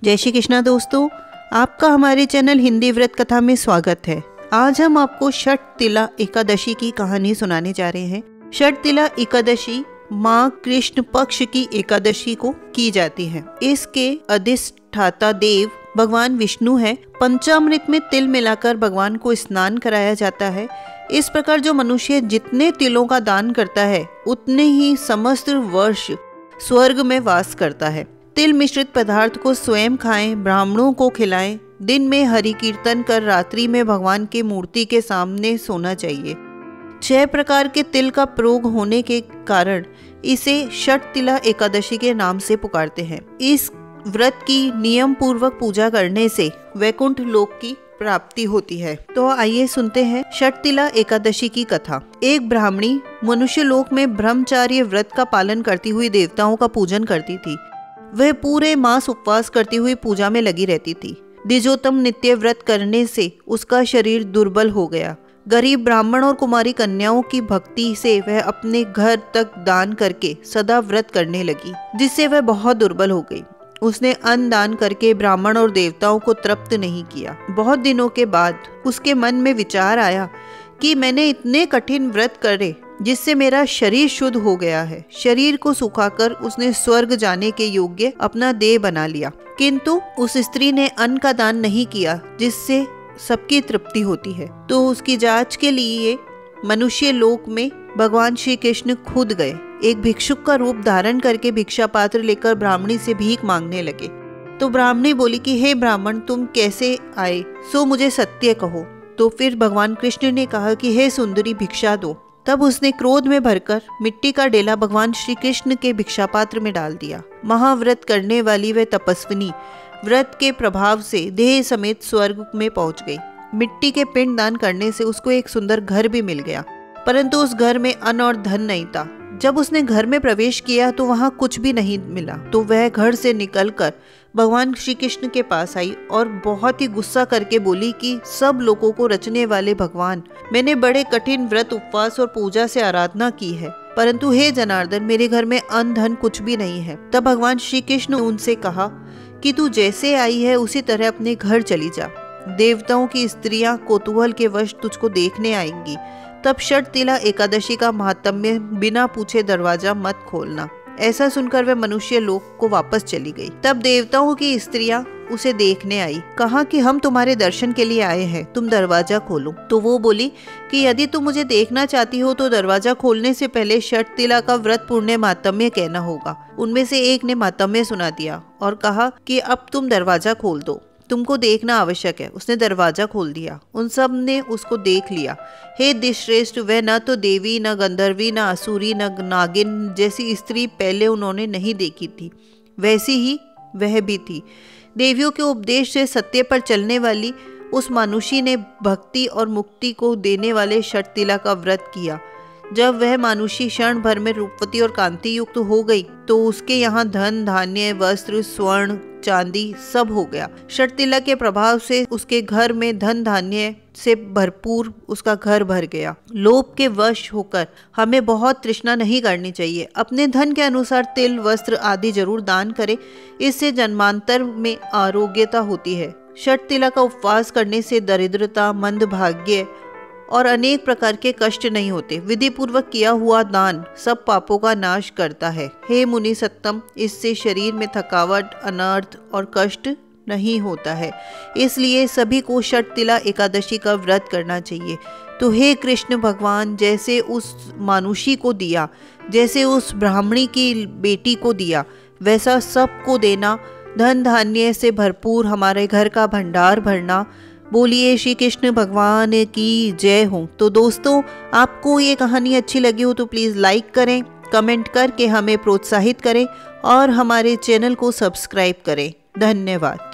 जय श्री कृष्णा दोस्तों, आपका हमारे चैनल हिंदी व्रत कथा में स्वागत है। आज हम आपको षटतिला एकादशी की कहानी सुनाने जा रहे हैं। षटतिला एकादशी माँ कृष्ण पक्ष की एकादशी को की जाती है। इसके अधिष्ठाता देव भगवान विष्णु है। पंचामृत में तिल मिलाकर भगवान को स्नान कराया जाता है। इस प्रकार जो मनुष्य जितने तिलों का दान करता है उतने ही समस्त वर्ष स्वर्ग में वास करता है। तिल मिश्रित पदार्थ को स्वयं खाएं, ब्राह्मणों को खिलाएं। दिन में हरि कीर्तन कर रात्रि में भगवान की मूर्ति के सामने सोना चाहिए। 6 प्रकार के तिल का प्रयोग होने के कारण इसे षटतिला एकादशी के नाम से पुकारते हैं। इस व्रत की नियम पूर्वक पूजा करने से वैकुंठ लोक की प्राप्ति होती है। तो आइए सुनते हैं षटतिला एकादशी की कथा। एक ब्राह्मणी मनुष्य लोक में ब्रह्मचार्य व्रत का पालन करती हुई देवताओं का पूजन करती थी। वह पूरे मास उपवास करती हुई पूजा में लगी रहती थी। द्विजोतम नित्य व्रत करने से उसका शरीर दुर्बल हो गया। गरीब ब्राह्मण और कुमारी कन्याओं की भक्ति से वह अपने घर तक दान करके सदा व्रत करने लगी, जिससे वह बहुत दुर्बल हो गई। उसने अन्न दान करके ब्राह्मण और देवताओं को तृप्त नहीं किया। बहुत दिनों के बाद उसके मन में विचार आया कि मैंने इतने कठिन व्रत करे जिससे मेरा शरीर शुद्ध हो गया है। शरीर को सुखाकर उसने स्वर्ग जाने के योग्य अपना देह बना लिया, किंतु उस स्त्री ने अन्न का दान नहीं किया जिससे सबकी तृप्ति होती है। तो उसकी जांच के लिए मनुष्य लोक में भगवान श्री कृष्ण खुद गए। एक भिक्षुक का रूप धारण करके भिक्षा पात्र लेकर ब्राह्मणी से भीख मांगने लगे। तो ब्राह्मणी बोली कि हे ब्राह्मण, तुम कैसे आए, सो मुझे सत्य कहो। तो फिर भगवान कृष्ण ने कहा कि हे सुंदरी, भिक्षा दो। तब उसने क्रोध में भरकर मिट्टी का डेला भगवान श्री कृष्ण के भिक्षा पात्र में डाल दिया। महाव्रत करने वाली वह तपस्विनी व्रत के प्रभाव से देह समेत स्वर्ग में पहुंच गई। मिट्टी के पिंड दान करने से उसको एक सुंदर घर भी मिल गया, परंतु उस घर में अन्न और धन नहीं था। जब उसने घर में प्रवेश किया तो वहां कुछ भी नहीं मिला। तो वह घर से निकलकर भगवान श्री कृष्ण के पास आई और बहुत ही गुस्सा करके बोली कि सब लोगों को रचने वाले भगवान, मैंने बड़े कठिन व्रत उपवास और पूजा से आराधना की है, परंतु हे जनार्दन, मेरे घर में अन्न धन कुछ भी नहीं है। तब भगवान श्री कृष्ण उनसे कहा कि तू जैसे आई है उसी तरह अपने घर चली जा। देवताओं की स्त्रियां कौतूहल के वश तुझको देखने आएंगी। तब षटतिला एकादशी का महात्म्य बिना पूछे दरवाजा मत खोलना। ऐसा सुनकर वह मनुष्य लोक को वापस चली गई। तब देवताओं की स्त्रियां उसे देखने आई। कहा कि हम तुम्हारे दर्शन के लिए आए हैं, तुम दरवाजा खोलो। तो वो बोली कि यदि तुम मुझे देखना चाहती हो तो दरवाजा खोलने से पहले षटतिला का व्रत पुण्य महात्म्य कहना होगा। उनमें से एक ने महात्म्य सुना दिया और कहा कि अब तुम दरवाजा खोल दो, तुमको देखना आवश्यक है। उसने दरवाजा खोल दिया। उन सब ने उसको देख लिया। हे दिश्रेष्ठ, वह न तो देवी, न गंधर्वी, न असुरी, न नागिन जैसी स्त्री पहले उन्होंने नहीं देखी थी, वैसी ही वह भी थी। देवियों के उपदेश से सत्य पर चलने वाली उस मानुषी ने भक्ति और मुक्ति को देने वाले षटतिला का व्रत किया। जब वह मानुषी क्षण भर में रूपवती और कांति युक्त हो गई तो उसके यहाँ धन, धान्य, वस्त्र, स्वर्ण, चांदी सब हो गया। षटतिला के प्रभाव से उसके घर में धन धान्य से भरपूर उसका घर भर गया। लोभ के वश होकर हमें बहुत तृष्णा नहीं करनी चाहिए। अपने धन के अनुसार तिल, वस्त्र आदि जरूर दान करें, इससे जन्मांतर में आरोग्यता होती है। षटतिला का उपवास करने से दरिद्रता, मंद भाग्य और अनेक प्रकार के कष्ट नहीं होते। विधि पूर्वक किया हुआ दान सब पापों का नाश करता है। हे मुनि सत्तम, इससे शरीर में थकावट, अनर्थ और कष्ट नहीं होता है। इसलिए सभी को षटतिला एकादशी का व्रत करना चाहिए। तो हे कृष्ण भगवान, जैसे उस मानुषी को दिया, जैसे उस ब्राह्मणी की बेटी को दिया, वैसा सबको देना। धन धान्य से भरपूर हमारे घर का भंडार भरना। बोलिए श्री कृष्ण भगवान की जय हो। तो दोस्तों, आपको ये कहानी अच्छी लगी हो तो प्लीज़ लाइक करें, कमेंट करके हमें प्रोत्साहित करें और हमारे चैनल को सब्सक्राइब करें। धन्यवाद।